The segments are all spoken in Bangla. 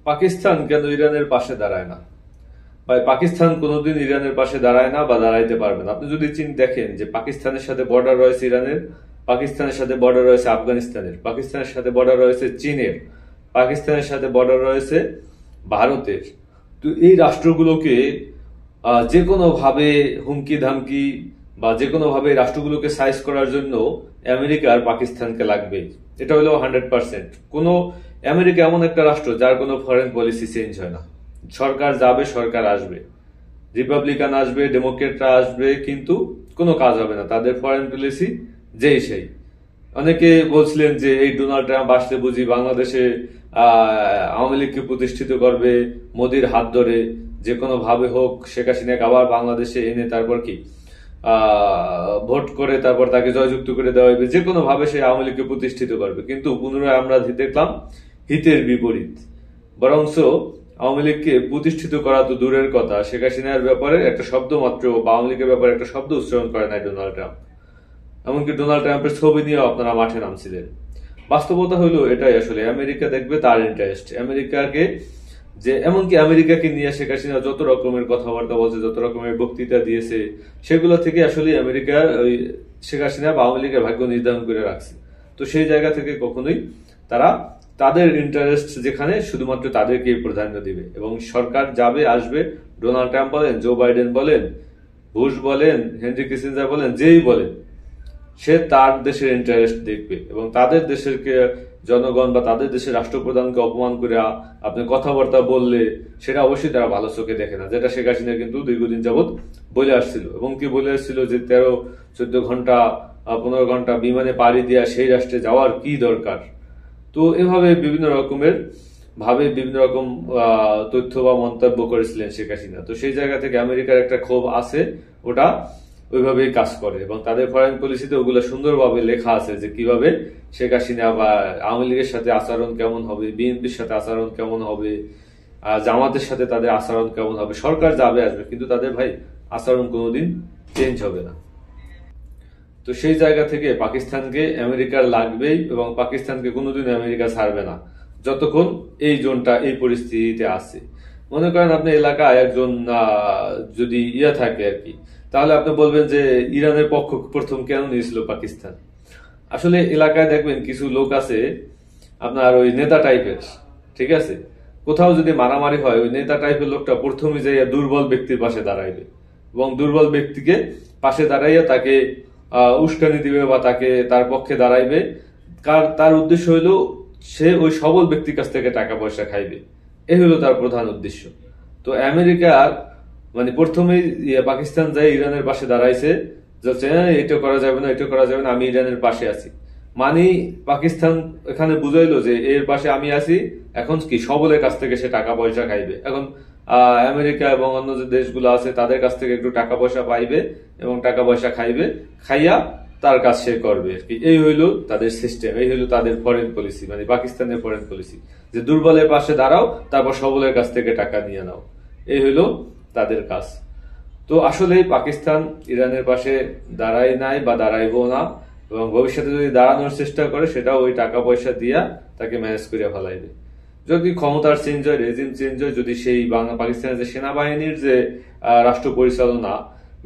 পাকিস্তান কেন ইরানের পাশে দাঁড়ায় না? ভাই, পাকিস্তান কোনোদিন ইরানের পাশে দাঁড়ায় না বা দাঁড়াইতে পারবে না। আপনি যদি দেখেন যে পাকিস্তানের সাথে বর্ডার রয়েছে ইরানের, পাকিস্তানের সাথে বর্ডার রয়েছে আফগানিস্তানের, পাকিস্তানের সাথে বর্ডার রয়েছে চীনের, পাকিস্তানের সাথে বর্ডার রয়েছে ভারতের। তো এই রাষ্ট্রগুলোকে যে কোনো ভাবে হুমকি ধামকি বা যে কোনো ভাবে রাষ্ট্রগুলোকে সাইজ করার জন্য আমেরিকা আর পাকিস্তানকে লাগবে। এটা হলো 100%। কোনো আমেরিকা এমন একটা রাষ্ট্র যার কোনো ফরেন পলিসি চেঞ্জ হয় না। সরকার যাবে, সরকার আসবে, রিপাবলিকান আসবে, ডেমোক্রেটরা আসবে, কিন্তু কোনো কাজ হবে না, তাদের ফরেন পলিসি যেই সেই। অনেকে বলছিলেন যে এই ডোনাল্ড ট্রাম্প আসলে বুঝি বাংলাদেশে আওয়ামী লীগকে প্রতিষ্ঠিত করবে, মোদির হাত ধরে যে কোনো ভাবে হোক শেখ হাসিনাকে আবার বাংলাদেশে এনে তারপর কি ভোট করে তারপর তাকে জয়যুক্ত করে দেওয়া হবে, যে কোনো ভাবে সে আওয়ামী লীগকে প্রতিষ্ঠিত করবে। কিন্তু পুনরায় আমরা দেখলাম হিতের বিপরীত। বরংস আওয়ামী লীগকে প্রতিষ্ঠিত করা তো দূরের কথা, শেখ হাসিনার ব্যাপারে একটা শব্দ মাত্র বা আওয়ামী লীগের ব্যাপারে একটা শব্দ উচ্চারণ করে নাই ডোনাল্ড ট্রাম্প। এমনকি ডোনাল্ড ট্রাম্পের ছবি নিয়েও আপনারা মাঠে নামছিলেন। বাস্তবতা হলো এটাই, আসলে আমেরিকা দেখবে তার ইন্টারেস্ট। আমেরিকাকে যে এমনকি আমেরিকাকে নিয়ে শেখ হাসিনা যত রকমের কথাবার্তা বলছে, যত রকমের বক্তৃতা দিয়েছে, সেগুলো থেকে আসলে আমেরিকার ওই শেখ হাসিনা বা আওয়ামী লীগের ভাগ্য নির্ধারণ করে রাখছে। তো সেই জায়গা থেকে কখনোই তারা তাদের ইন্টারেস্ট যেখানে শুধুমাত্র তাদেরকেই প্রাধান্য দিবে। এবং সরকার যাবে আসবে, ডোনাল্ড ট্রাম্প বলেন, জো বাইডেন বলেন, বুশ বলেন, হেনরি কিসিঞ্জার বলেন, যেই বলেন, সে তার দেশের ইন্টারেস্ট দেখবে। এবং তাদের দেশের জনগণ বা তাদের দেশের রাষ্ট্রপ্রধানকে অপমান করে আপনি কথাবার্তা বললে সেটা অবশ্যই তারা ভালো চোখে দেখে না, যেটা শেখ হাসিনা কিন্তু দীর্ঘদিন যাবৎ বলে আসছিল। এবং কি বলে আসছিল যে 13-14 ঘন্টা 15 ঘন্টা বিমানে পাড়ি দেওয়া সেই রাষ্ট্রে যাওয়ার কি দরকার। তো এভাবে বিভিন্ন রকমের ভাবে বিভিন্ন রকম তথ্য বা মন্তব্য করেছিলেন শেখ হাসিনা। তো সেই জায়গা থেকে আমেরিকার একটা ক্ষোভ আছে, ওটা ওইভাবেই কাজ করে। এবং তাদের ফরেন পলিসিতে ওগুলো সুন্দরভাবে লেখা আছে যে কিভাবে শেখ হাসিনা বা আওয়ামী লীগের সাথে আচরণ কেমন হবে, বিএনপির সাথে আচরণ কেমন হবে, জামাতের সাথে তাদের আচরণ কেমন হবে। সরকার যাবে আসবে, কিন্তু তাদের ভাই আচরণ কোনোদিন চেঞ্জ হবে না। তো সেই জায়গা থেকে পাকিস্তানকে আমেরিকার লাগবেই, এবং পাকিস্তানকে কোনোদিন আমেরিকা ছাড়বে না যতক্ষণ এই জোনটা এই পরিস্থিতিতে আছে। মনে করেন আপনি এলাকায় একজন যদি থাকে আর কি, তাহলে আপনি বলবেন যে ইরানের পক্ষ প্রথম কেন নিয়েছিল পাকিস্তান। আসলে এলাকায় দেখবেন কিছু লোক আছে আপনার ওই নেতা টাইপের, ঠিক আছে, কোথাও যদি মারামারি হয় ওই নেতা টাইপের লোকটা প্রথমে যাইয়া দুর্বল ব্যক্তির পাশে দাঁড়াইবে এবং দুর্বল ব্যক্তিকে পাশে দাঁড়াইয়া তাকে উস্কানি দিবে বা তাকে তার পক্ষে দাঁড়াইবে। তার উদ্দেশ্য হইলো সে ওই সবল ব্যক্তির কাছ থেকে টাকা পয়সা খাইবে, এই হলো তার প্রধান উদ্দেশ্য। তো আমেরিকার মানে প্রথমেই পাকিস্তান যাই ইরানের পাশে দাঁড়াইছে, যাচ্ছে এটা করা যাবে না, এটা করা যাবে না, আমি ইরানের পাশে আছি। মানে পাকিস্তান এখানে বুঝাইলো যে এর পাশে আমি আছি, এখন কি সবলের কাছ থেকে সে টাকা পয়সা খাইবে। এখন আমেরিকা এবং অন্য যে দেশগুলো আছে তাদের কাছ থেকে একটু টাকা পয়সা পাইবে এবং টাকা পয়সা খাইবে, খাইয়া তার কাজ সে করবে আর কি। এই হইলো তাদের সিস্টেম, এই হইলো তাদের ফরেন পলিসি, মানে পাকিস্তানের ফরেন পলিসি, যে দুর্বলের পাশে দাঁড়াও, তারপর সবলের কাছ থেকে টাকা নিয়ে নাও, এই হইলো তাদের কাজ। তো আসলে পাকিস্তান ইরানের পাশে দাঁড়ায় নাই বা দাঁড়াইবো না, এবং ভবিষ্যতে যদি দাঁড়ানোর চেষ্টা করে সেটাও ওই টাকা পয়সা দিয়া তাকে ম্যানেজ করে ফেলাইবে। যদি ক্ষমতার চেঞ্জ হয়, রেজিম চেঞ্জ হয়, যদি সেই পাকিস্তানের যে সেনাবাহিনীর যে রাষ্ট্র পরিচালনা,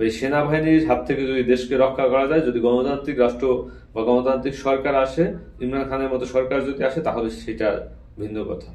এই সেনাবাহিনীর হাত থেকে যদি দেশকে রক্ষা করা যায়, যদি গণতান্ত্রিক রাষ্ট্র বা গণতান্ত্রিক সরকার আসে, ইমরান খানের মতো সরকার যদি আসে, তাহলে সেটা ভিন্ন কথা।